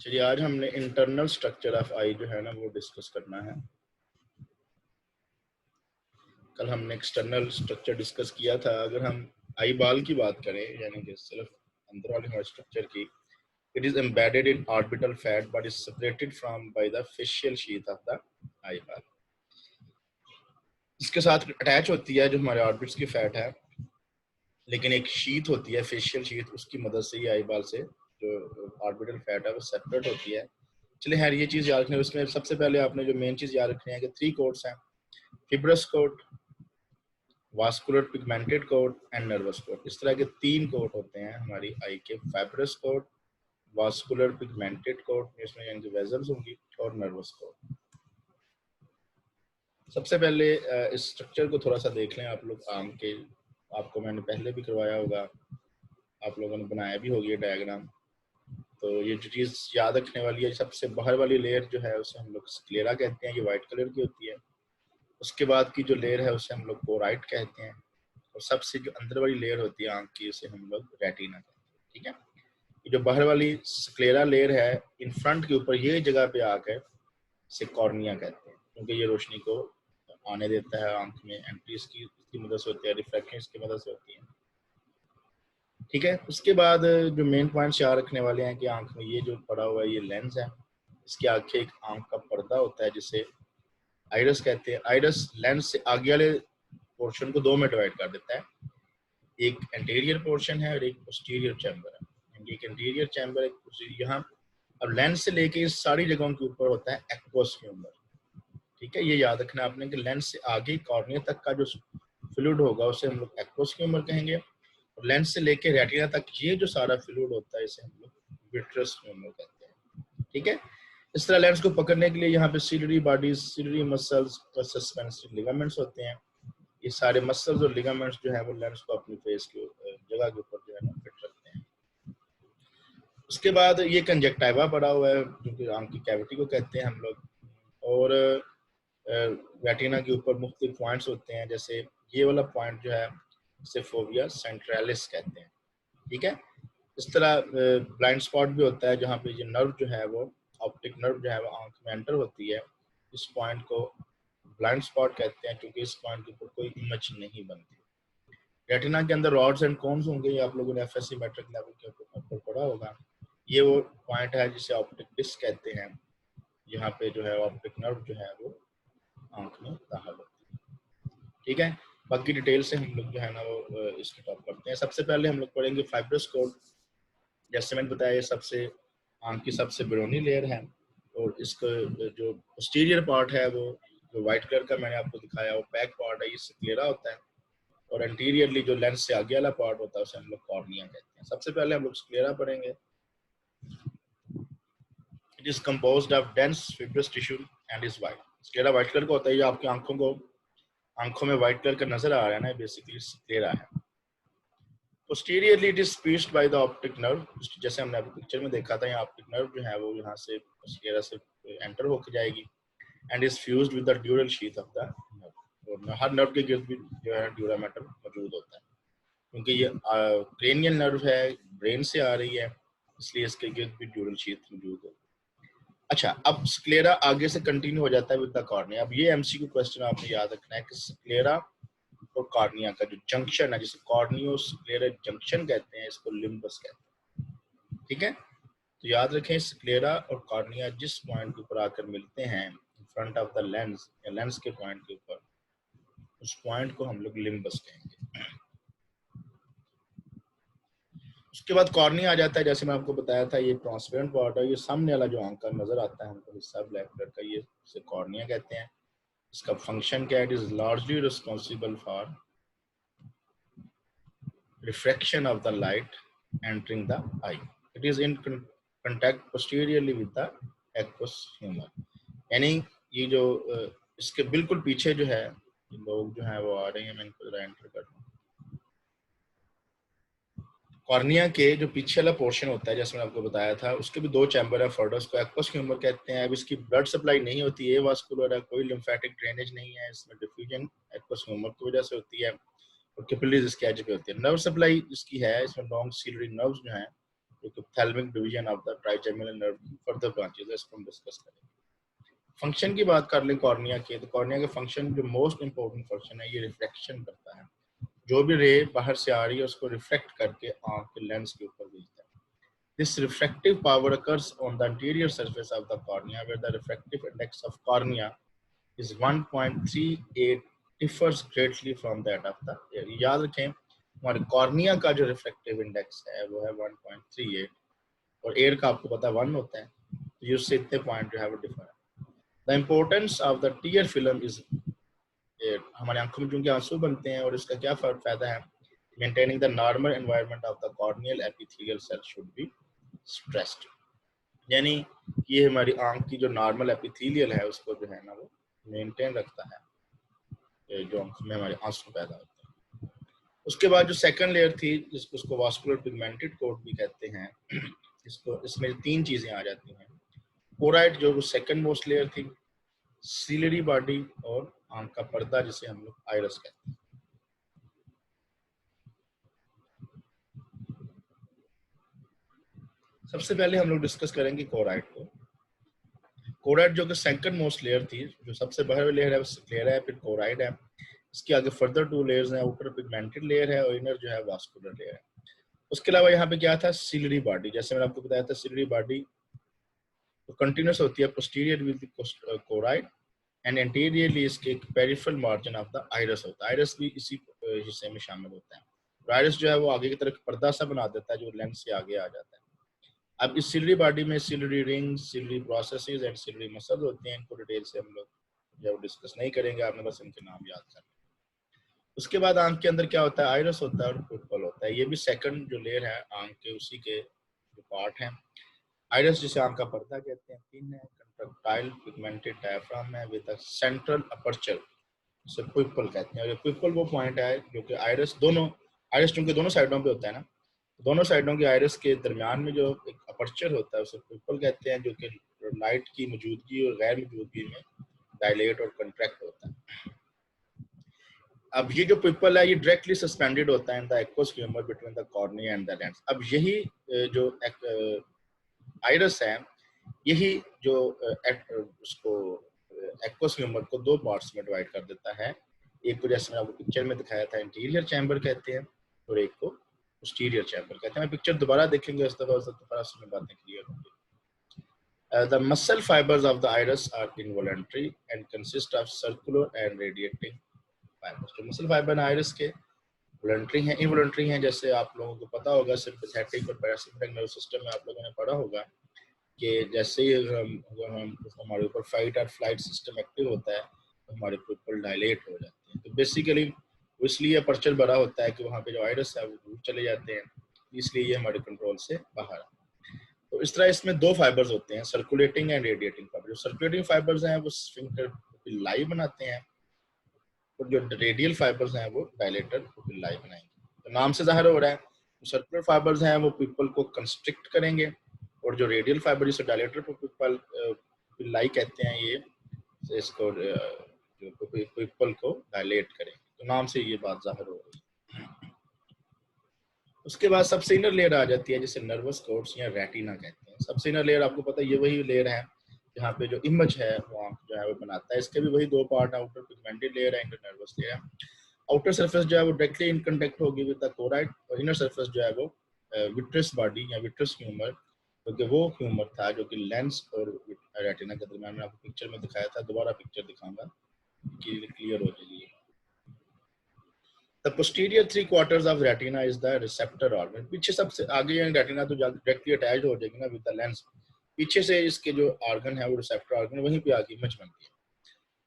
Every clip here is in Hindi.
चलिए आज हमने इंटरनल स्ट्रक्चर ऑफ आई जो है ना वो डिस्कस करना है। कल हमने एक्सटर्नल स्ट्रक्चर डिस्कस किया था। अगर हम आई बाल की बात करें यानी कि सिर्फ अंदर वाले हमारे स्ट्रक्चर की, it is embedded in orbital fat but is separated from by the fascial sheath of the eyeball. इसके साथ अटैच होती है जो हमारे ऑर्बिट्स की फैट है, लेकिन एक शीथ होती है फेशियल शीथ, उसकी मदद से ही आई बाल से जो ऑर्बिटल फैट है वो सेपरेट होती है। चलिए यार ये चीज़ याद रखनी है। उसमें सबसे पहले आपने जो मेन चीज़ याद रखनी है कि 3 कोट्स हैं, fibrous coat, vascular pigmented coat and nervous coat. इस तरह के 3 कोट होते हैं हमारी आई के, fibrous coat, vascular pigmented coat इसमें यानी कि वेजल्स होंगी, और नर्वस कोट। सबसे पहले इस स्ट्रक्चर को थोड़ा सा देख लें आप लोग आम के। आपको मैंने पहले भी करवाया होगा, आप लोगों ने बनाया भी होगी डायग्राम। तो ये जो चीज़ याद रखने वाली है, सबसे बाहर वाली लेयर जो है उसे हम लोग स्क्लेरा कहते हैं, ये वाइट कलर की होती है। उसके बाद की जो लेयर है उसे हम लोग कोराइट कहते हैं, और सबसे जो अंदर वाली लेयर होती है आंख की उसे हम लोग रेटिना कहते हैं। ठीक है, ये जो बाहर वाली स्क्लेरा लेयर है इन फ्रंट के ऊपर ये जगह पे आकर इसे कॉर्निया कहते हैं, क्योंकि ये रोशनी को आने देता है आंख में, एंट्री इसकी मदद से होती है, रिफ्रैक्शन इसकी मदद से होती है। ठीक है, उसके बाद जो मेन पॉइंट्स याद रखने वाले हैं कि आंख में ये जो पड़ा हुआ है ये लेंस है, इसके आगे एक आंख का पर्दा होता है जिसे आइरस कहते हैं। आइरस लेंस से आगे वाले पोर्शन को 2 में डिवाइड कर देता है, एक एंटीरियर पोर्शन है और एक पोस्टीरियर चैम्बर है। एक एंटीरियर चैम्बर यहाँ, अब लेंस से लेके इस सारी जगहों के ऊपर होता है एक्वस ह्यूमर। ठीक है, ये याद रखना आपने कि लेंस से आगे कॉर्निया तक का जो फ्लूइड होगा उसे हम लोग एक्वस ह्यूमर कहेंगे, और लेंस से लेके रेटिना तक ये जो सारा फ्लूइड होता है इसे हम लोग विट्रस ह्यूमर कहते हैं। ठीक है, इस तरह लेंस को पकड़ने के लिए यहाँ पे सिलियरी बॉडीज, सिलियरी मसल्स और सस्पेंसिव लिगामेंट्स होते हैं। ये सारे मसल्स और लिगामेंट्स जो है वो लेंस को अपनी फेस की जगह के ऊपर जो है ना फिट रखते हैं। उसके बाद ये कंजक्टिवा पड़ा हुआ है जो कि आंख की कैविटी को कहते हैं हम लोग, और रेटिना के ऊपर मुख्तलिफ पॉइंट्स होते हैं, जैसे ये वाला पॉइंट जो है इसे फोविया सेंट्रलिस कहते हैं। ठीक है, इस तरह ब्लाइंड स्पॉट भी होता है जहाँ पे ये नर्व जो है वो ऑप्टिक नर्व जो है वो आंख में एंटर होती है। इस पॉइंट को ब्लाइंड स्पॉट कहते हैं क्योंकि इस पॉइंट के ऊपर कोई इमेज नहीं बनती। रेटिना के अंदर रॉड्स एंड कोन्स होंगे, ये आप लोगों ने एफएससी मैट्रिक लेवल के ऊपर पढ़ा होगा। ये वो पॉइंट है जिसे ऑप्टिक डिस्क कहते हैं, यहाँ पे जो है ऑप्टिक नर्व जो है वो आंख में दाखिल होती है। ठीक है, बाकी डिटेल से हम लोग जो है ना वो इसके टॉप करते हैं। सबसे पहले हम लोग पढ़ेंगे फाइब्रस कोट। जैसे मैंने बताया ये सबसे आंख की सबसे बिरोनी लेयर है, और इसका जो पोस्टीरियर पार्ट है वो जो व्हाइट कलर का मैंने आपको दिखाया वो बैक पार्ट है, ये स्क्लेरा होता है, और एंटीरियरली जो लेंस से आगे वाला पार्ट होता है उसे हम लोग कॉर्निया कहते हैं। सबसे पहले हम लोग स्क्लेरा पढ़ेंगे। It is composed of dense fibrous tissue and is white. Sclera white colour का होता है, ये आपकी आंखों में व्हाइट कलर का नजर आ रहा है ना, बेसिकली स्क्लेरा है। Posteriorly it is pierced by the optic nerve, जैसे हमने अभी पिक्चर में देखा था, यहाँ ऑप्टिक नर्व जो है वो यहाँ से स्क्लेरा से एंटर होकर जाएगी, and is fused with the ड्यूरल sheath of the nerve. और हर नर्व के गिर्द भी जो है ड्यूरा मेटल मौजूद होता है, क्योंकि ये क्रेनियल नर्व है, ब्रेन से आ रही है, इसलिए इसके गिर्द भी ड्यूरल शीथ मौजूद है। अच्छा, अब स्क्लेरा आगे से कंटिन्यू हो जाता है विद द कॉर्निया। अब ये एमसीक्यू क्वेश्चन आपने याद रखना है कि स्क्लेरा और कॉर्निया का जो जंक्शन है, जिसे कॉर्नियो स्क्लेरा जंक्शन कहते हैं, इसको लिम्बस कहते हैं। ठीक है, तो याद रखें स्क्लेरा और कॉर्निया जिस पॉइंट के ऊपर आकर मिलते हैं फ्रंट ऑफ द लेंस या लेंस के पॉइंट के ऊपर, उस पॉइंट को हम लोग लिम्बस कहेंगे। उसके बाद कॉर्निया आ जाता है, जैसे मैं आपको बताया था ये ट्रांसपेरेंट पार्ट है, ये सामने वाला जो आंख का नजर आता है हमको हिस्सा ब्लैक कलर का, ये इसे कॉर्निया कहते हैं। इसका फंक्शन क्या है? It is largely responsible for refraction of the light entering the eye. It is in contact posteriorly with the aqueous humor. यानी ये जो इसके बिल्कुल पीछे जो है लोग जो है वो आ रहे हैं, मैं इनको जरा एंटर कर दूं। कॉर्निया के जो पीछे वाला पोर्शन होता है, जैसे मैंने आपको बताया था, उसके भी 2 चैम्बर है, फर्डस को एक्वस ह्यूमर कहते हैं। अब इसकी ब्लड सप्लाई नहीं होती है, वास्कुलर है, कोई लिम्फेटिक ड्रेनेज नहीं है, इसमें डिफ्यूजन एक्वस ह्यूमर की वजह से होती है, और कैपिलरीज इसके एज पे होती है। नर्व सप्लाई इसकी है, इसमें लॉन्ग सिलियरी नर्व्स जो हैं जो कि thalamic division of the trigeminal nerve की फर्दर ब्रांचेस है, इसको हम डिस्कस करेंगे। फंक्शन की बात कर लें कॉर्निया के, तो कॉर्निया का फंक्शन जो मोस्ट इंपॉर्टेंट फंक्शन है, ये रिफ्लेक्शन करता है। जो भी रे बाहर से आ रही है उसको रिफ्लेक्ट करके आंख के लेंस के ऊपर भेजता है। This reflective power occurs on the anterior surface of the cornea where the refractive index of cornea is 1.38, differs greatly from that of the ear। याद रखें हमारे कॉर्निया का जो रिफ्लेक्टिव इंडेक्स है वो है 1.38 और एयर का आपको पता है 1 होता है, तो ये उससे इतने पॉइंट जो है वो डिफर है। The importance of the tier film is, हमारे आंखों में चूंकि आंसू बनते हैं और इसका क्या फायदा है, maintaining the normal environment of the corneal epithelial cell should be stressed, यानी ये हमारी आंख की जो नॉर्मल एपिथेलियल है उसको जो है ना वो मेंटेन रखता है, जो आंख में हमारे आंसू पैदा होते हैं। उसके बाद जो सेकंड लेयर थी जिसको उसको वास्कुलर पिगमेंटेड कोट भी कहते हैं, इसको इसमें 3 चीजें आ जाती हैं। कोराइड जो सेकंड मोस्ट लेयर थी, सीलरी बॉडी और आंख का पर्दा जिसे हम लोग आइरस कहते हैं। सबसे पहले हम लोग डिस्कस करेंगे कोराइड को। कोराइड जो कि सेकंड मोस्ट लेयर थी, जो सबसे बाहर वाली लेयर है वो क्लियर है, फिर कोराइड है, इसके आगे फर्दर 2 लेयर्स हैं, आउटर पिगमेंटेड लेयर है और इनर जो है वास्कुलर लेयर है। उसके अलावा यहाँ पे क्या था, सीलरी बॉडी, जैसे मैंने आपको बताया था सीलरी बॉडी तो कंटिन्यूस होती है posterior with choroid and anteriorly इसके peripheral margin of the iris होता है। आइरस भी इसी हिस्से में शामिल होता है। आइरस जो है वो आगे की तरफ पर्दा सा बना देता है जो लेंस से आगे आ जाता है। अब इस सिलरी बॉडी में ciliary ring, ciliary processes and ciliary muscle होते हैं। इनको डिटेल से हम लोग जब डिस्कस नहीं करेंगे, आपने बस इनके नाम याद करना। उसके बाद आंख के अंदर क्या होता है, आइरस होता है और पिपल होता है। ये भी सेकंड जो लेयर है आंख के, उसी के जो पार्ट है। आइरस जिसे आंख का पर्दा कहते हैं, 3 है, कंट्रक्टाइल पिगमेंटेड डायफ्राम है विद अ सेंट्रल अपर्चर, इसे पिपल कहते हैं। और ये पिपल वो पॉइंट है जो कि आइरस चूंकि दोनों साइडों पे होता है ना, दोनों साइडों की आइरस के दरमियान में जो एक अपर्चर होता है उसे पिपल कहते हैं, जो कि लाइट की मौजूदगी और गैर मौजूदगी में डायलेट और कंट्रैक्ट होता है। अब ये जो पिपल है ये डायरेक्टली सस्पेंडेड होता है in the aqueous humour between the cornea and the lens. अब यही जो आइरस है, यही जो उसको एक्वस ह्यूमर को 2 पार्ट्स में डिवाइड कर देता है। एक को जैसे मैंने आपको पिक्चर में दिखाया था इंटीरियर चैम्बर कहते हैं और एक को पोस्टीरियर चैम्बर कहते हैं। पिक्चर दोबारा देखेंगे उस दफा उसमें बातें क्लियर होंगी। The muscle fibers of the iris are involuntary and consist of circular and radiating fibers। जो मसल फाइबर आइरिस के वॉलंटरी हैं, इनवॉलंटरी हैं। जैसे आप लोगों को पता होगा सिंपैथेटिक और पैरासिम्पैथेटिक नर्वस सिस्टम में आप लोगों ने पढ़ा होगा कि जैसे ही हम हमारे ऊपर फाइट और फ्लाइट सिस्टम एक्टिव होता है तो हमारे पिपल डायलेट हो जाते हैं। तो बेसिकली इसलिए अपर्चर बड़ा होता है कि वहाँ पे जो आइरिस है वो दूर चले जाते हैं, इसलिए ये हमारे कंट्रोल से बाहर है। तो इस तरह इसमें 2 फाइबर्स होते हैं, सर्कुलेटिंग एंड रेडिएटिंग फाइबर। जो सर्कुलेटिंग फाइबर्स हैं वो स्फिंक्टर पुपिल्लाई बनाते हैं और जो रेडियल फाइबर्स हैं वो डायलेटर पुपिल्लाई बनाएंगे। तो नाम से जाहिर हो रहा है, सर्कुलर फाइबर्स हैं वो पिपल को कंस्ट्रिक्ट करेंगे और जो रेडियल फाइबर जिसे डायलेटर पुपिल्लाई कहते हैं, ये इसको जो पिपल को डायलेट करेंगे। तो नाम से ये बात जाहिर हो रही है। उसके बाद सबसे इनर लेयर आ जाती है जिसे नर्वस कोर्ट्स या रेटिना कहते हैं। सबसे इनर लेयर आपको पता है ये वही लेयर है जहाँ पे जो इमेज है वो आंख जो है वो बनाता है। इसके भी वही 2 पार्ट, आउटर पिगमेंटेड लेयर है, inter nervous layer. Outer surface जो है वो डायरेक्टली इन कांटेक्ट होगी विद द कोराइड और इनर सरफेस जो है वो विट्रस बॉडी या विट्रस ह्यूमर, क्योंकि वो ह्यूमर था जो कि लेंस और रेटिना के दरमियान में आपको पिक्चर में दिखाया था। दोबारा पिक्चर दिखाऊंगा कि क्लियर हो जाएगी। The posterior 3/4 of retina is the receptor organ। पीछे सबसे आगे रेटिना तो डायरेक्टली अटैच्ड हो जाएगी ना विद द लेंस। पीछे से इसके जो ऑर्गन है वो रिसेप्टर ऑर्गन, वहीं पे आगे इमेज बनती है।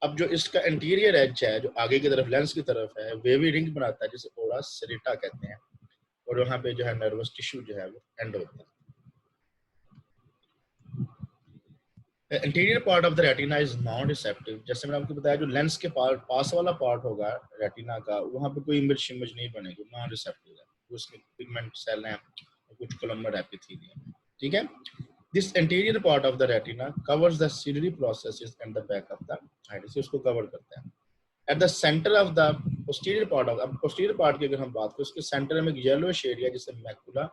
अब जो इसका इंटीरियर एज है जो आगे की तरफ लेंस की तरफ है, वेवी रिंग बनाता है जिसे ओरा सेरेटा कहते हैं और वहाँ पे जो है नर्वस टिश्यू जो है वो एंड होता है। Interior part of the retina is non receptive. जैसे मैंने आपको बताया जो लेंस के पास वाला पार्ट होगा रेटिना का, वहाँ पे कोई इमेज नहीं बनेगी, नॉन रिसेप्टिव है। उसमें पिगमेंट सेल हैं और कुछ कोलम्बर एपिथेलियम, ठीक है। This anterior part of the retina covers the ciliary processes and the back of the iris, उसको कवर करता है। At the center of the posterior part of, अब posterior part की अगर हम बात करें, उसके सेंटर में एक येलोइश एरिया जिसे मैकुला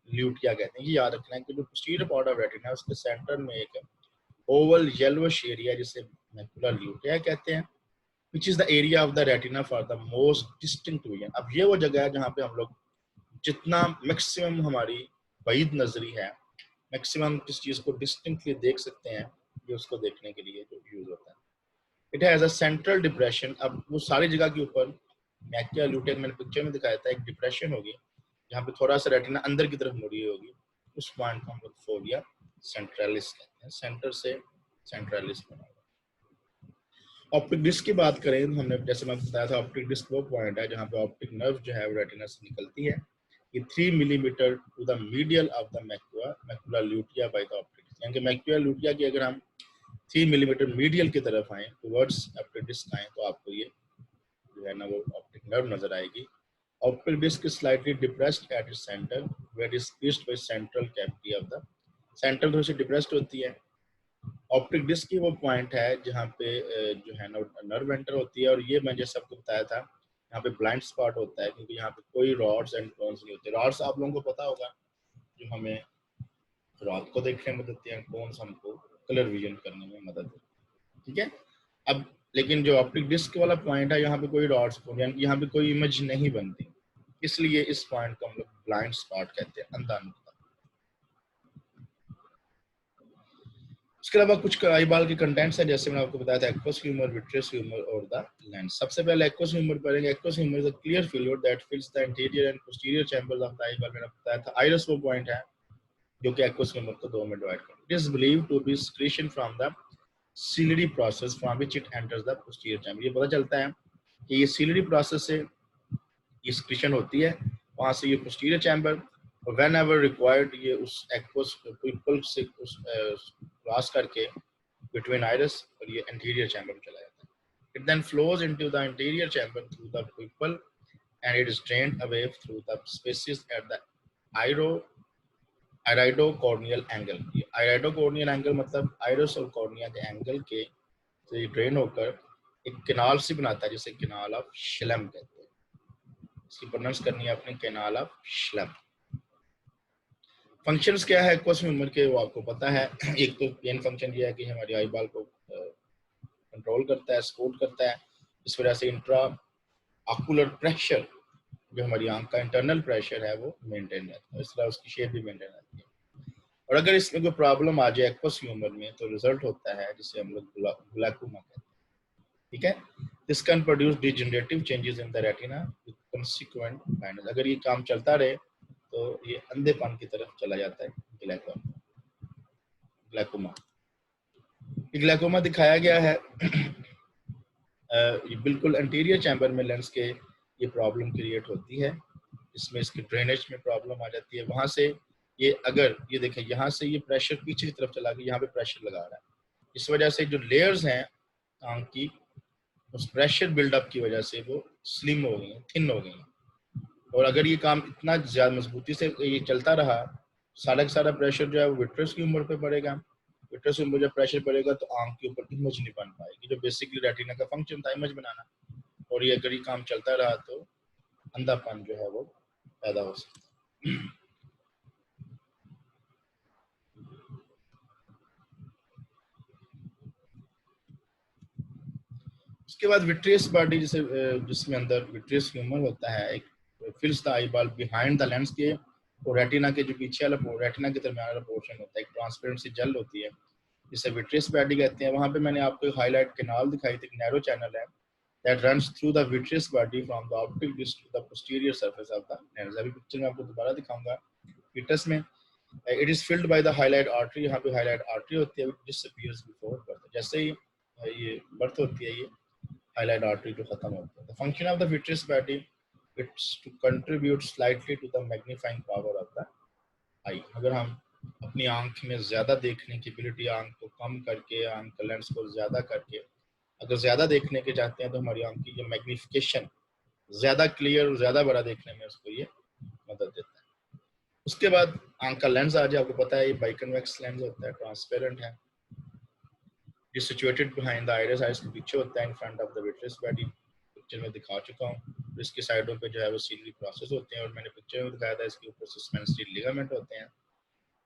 ल्यूटिया कहते हैं। ये याद रखना है कि जो पोस्टीरियर पार्ट ऑफ रेटिना है उसके सेंटर में एक ओवल येलोइश एरिया जिसे मैकुला ल्यूटिया कहते हैं, which is the area of the retina for the most distinct vision. अब ये वो जगह है जहाँ पे हम लोग जितना मैक्सिमम हमारी बैद नजरी है, मैक्सिमम किस चीज को डिस्टिंक्टली देख सकते हैं, ये उसको देखने के लिए जो यूज होता है। It has a central depression. अब वो सारी जगह के ऊपर मैकुला ल्यूटिया मैंने पिक्चर में दिखाया था, एक डिप्रेशन होगी जहाँ पे थोड़ा सा रेटिना अंदर की तरफ मुड़ी होगी, उस पॉइंट को हम लोग फोविया सेंट्रलिस कहते हैं। सेंटर से सेंट्रलिस बना। ऑप्टिक डिस्क की बात करें तो हमने जैसे मैं बताया था, ऑप्टिक डिस्क वो पॉइंट है जहाँ पे ऑप्टिक नर्व जो है वो रेटिना से निकलती है। ये 3 millimetre to the medial of the macula lutea by the optic, यानी कि मैकुला ल्यूटिया की अगर हम 3 मिलीमीटर मीडियल की तरफ आए, टुवर्ड्स ऑप्टिक डिस्क आए, तो आपको ये जो है ना वो ऑप्टिक नर्व नजर आएगी। Optic disc is slightly depressed at its centre where it is pierced by central cavity of the central थोड़ी सी डिप्रेस्ड होती है। ऑप्टिक डिस्क की वो पॉइंट है जहाँ पे जो है ना नर्व एंटर होती है, और ये मैं जैसे आपको बताया था यहाँ पे ब्लाइंड स्पॉट होता है क्योंकि यहाँ पे कोई रॉड्स एंड कोन्स नहीं होते। रॉड्स आप लोगों को पता होगा जो हमें रात को देखने में मदद देती है, कोन्स हमको कलर विजन करने में मदद देती है, ठीक है। अब लेकिन जो ऑप्टिक डिस्क वाला पॉइंट है यहाँ पे कोई रॉड्स यानी कि यहाँ पे कोई इमेज नहीं बनती, इसलिए इस पॉइंट को हम लोग ब्लाइंड स्पॉट कहते हैं, अंधा नुक्ता। उसके अलावा कुछ आई बाल के कंटेंट्स है, जैसे मैंने आपको बताया था एक्वस ह्यूमर, विट्रियस ह्यूमर और द लेंस। सबसे पहले एक्वस ह्यूमर पढ़ेंगे। Aqueous humour is a clear fluid that fills the interior and posterior chambers of the eyeball. मैंने बताया था आइरिस वो पॉइंट है जो कि एक्वस ह्यूमर को दो में डिवाइड करता है। It is believed to be secretion from the ciliary process from which it enters the posterior chamber. ये पता चलता है कि ये सीलरी प्रोसेस से ये सिक्रीशन होती है, वहां से ये पोस्टीरियर चैम्बर, और व्हेन एवर रिक्वायर्ड ये उस एक्वस पिपल से उस क्रॉस करके between iris और ये anterior chamber में चला जाता है। It then flows into the anterior chamber through the pupil and it is drained away through the spaces at the iridocorneal angle। ये iridocorneal angle मतलब iris और cornea के एंगल के से ये ड्रेन होकर एक कैनाल से बनाता है जिसे कैनाल ऑफ श्लेम कहते हैं। इसकी प्रोनाउंस करनी है अपने, कैनाल ऑफ श्लेम। फंक्शंस क्या है एक्वस ह्यूमर के वो आपको पता है। एक तो मेन फंक्शन ये है कि हमारी आई बाल को कंट्रोल करता है, सपोर्ट करता है। इस वजह से इंट्रा ऑकुलर प्रेशर जो हमारी आंख का इंटरनल प्रेशर है वो मेंटेन रहता है, इस तरह उसकी शेप भी मेंटेन रहती है। और अगर इसमें कोई प्रॉब्लम आ जाए एक्वस ह्यूमर में तो रिजल्ट होता है जिसे हम लोग ग्लाइकोमा कहते हैं, ठीक है। This can produce degenerative changes in the retina with consequent blindness. अगर ये काम चलता रहे तो ये अंधेपन की तरफ चला जाता है ग्लाइकोमा। ग्लाइकोमा दिखाया गया है ये बिल्कुल एंटीरियर चैम्बर में लेंस के ये प्रॉब्लम क्रिएट होती है, इसमें इसके ड्रेनेज में प्रॉब्लम आ जाती है। वहां से ये अगर ये देखें यहाँ से ये प्रेशर पीछे की तरफ चला गया, यहाँ पे प्रेशर लगा रहा है, इस वजह से जो लेयर्स हैं आंख की उस प्रेशर बिल्डअप की वजह से वो स्लिम हो गई हैं, थिन हो गई हैं। और अगर ये काम इतना ज्यादा मजबूती से ये चलता रहा, सारा का सारा प्रेशर जो है वो विट्रस की उम्र पे पड़ेगा। विट्रस की उम्र जब प्रेशर पड़ेगा तो आंख के ऊपर इमेज नहीं बन पाएगी, जो बेसिकली रेटिना का फंक्शन था इमेज बनाना। और ये अगर ये काम चलता रहा तो अंधापन जो है वो पैदा हो सकता है। उसके बाद विट्रियस बॉडी जिसमें अंदर विट्रियस ह्यूमर होता है, एक फिल्स the eye ball behind the lens के, और रेटिना के जो पीछे वाला रेटिना के दरमियान वाला पोर्शन होता है, एक ट्रांसपेरेंट सी जेल होती है जिसे विट्रियस बॉडी कहते हैं। वहां पे मैंने आपको एक हाईलाइट कैनाल दिखाई थी, एक नैरो चैनल है that runs through the vitreous body from the optic disc to the posterior surface of the lens। अभी पिक्चर में आपको दोबारा दिखाऊंगा। विट्रस में it is filled by the hyalide artery। यहाँ पे हाईलाइट आर्टरी होती है which disappears before birth। जैसे ही ये बर्थ होती है ये हाईलाइट आर्टरी जो खत्म होती है। The function of the vitreous body it's to contribute slightly to the magnifying power of the eye। अगर हम अपनी आंख में ज्यादा देखने की एबिलिटी, आंख को कम करके आंख का लेंस को ज्यादा करके अगर ज्यादा देखने के चाहते हैं तो हमारी आंख की जो मैग्निफिकेशन ज्यादा क्लियर और ज्यादा बड़ा देखने में उसको ये मदद देता है। उसके बाद आंख का लेंस आ जाए, आपको पता है ये बाइकन्वेक्स लेंस होता है, ट्रांसपेरेंट है, ये situated behind the iris, iris के पीछे होता है, in front of the vitreous body. Picture में दिखा चुका हूँ। इसके साइडों पे जो है वो सीनरी प्रोसेस होते हैं और मैंने पिक्चर में दिखाया था इसके ऊपर सस्पेंसरी लिगामेंट होते हैं।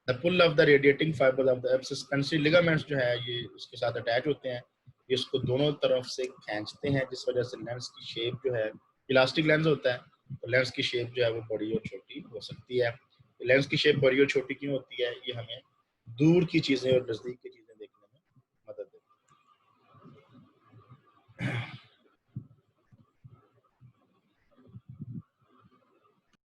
The pull of the radiating fibre of the suspensory ligaments जो है ये इसके साथ अटैच होते हैं, ये इसको दोनों तरफ से खींचते हैं, जिस वजह से लेंस की शेप जो है, इलास्टिक लेंस होता है तो लेंस की शेप जो है वो बड़ी और छोटी हो सकती है। लेंस की शेप बड़ी और छोटी क्यों होती है, ये हमें दूर की चीजें और नजदीक की चीजें